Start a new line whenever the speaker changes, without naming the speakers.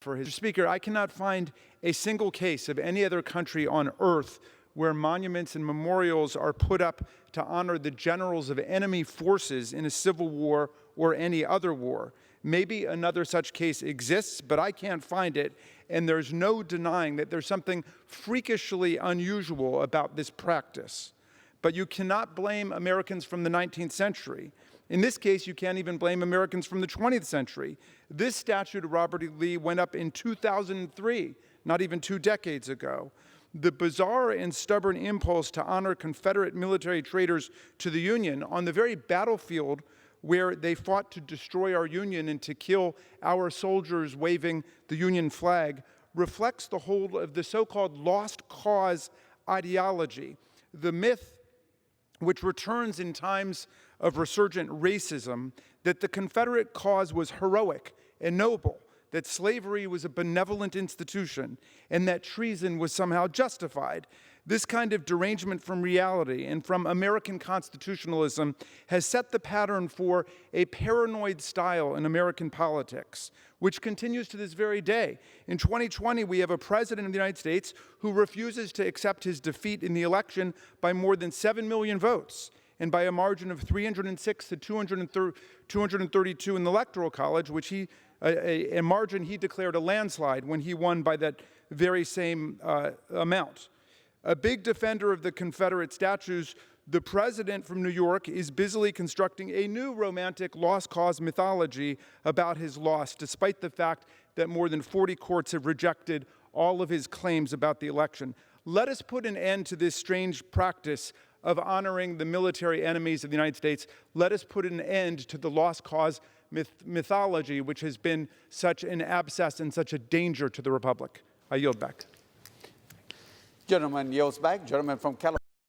For his speaker, I cannot find a single case of any other country on earth where monuments and memorials are put up to honor the generals of enemy forces in a civil war or any other war. Maybe another such case exists, but I can't find it, and there's no denying that there's something freakishly unusual about this practice. But you cannot blame Americans from the 19th century. In this case, you can't even blame Americans from the 20th century. This statute of Robert E. Lee went up in 2003, not even 2 decades ago. The bizarre and stubborn impulse to honor Confederate military traitors to the Union on the very battlefield where they fought to destroy our Union and to kill our soldiers waving the Union flag reflects the whole of the so-called lost cause ideology, the myth which returns in times of resurgent racism, that the Confederate cause was heroic and noble, that slavery was a benevolent institution, and that treason was somehow justified. This kind of derangement from reality and from American constitutionalism has set the pattern for a paranoid style in American politics, which continues to this very day. In 2020, we have a president of the United States who refuses to accept his defeat in the election by more than 7 million votes, and by a margin of 306 to 232 in the Electoral College, which a margin he declared a landslide when he won by that very same amount. A big defender of the Confederate statues, the president from New York is busily constructing a new romantic lost cause mythology about his loss, despite the fact that more than 40 courts have rejected all of his claims about the election. Let us put an end to this strange practice of honoring the military enemies of the United States. Let us put an end to the lost cause mythology, which has been such an abscess and such a danger to the Republic. I yield back.
Gentleman yields back. Gentleman from California.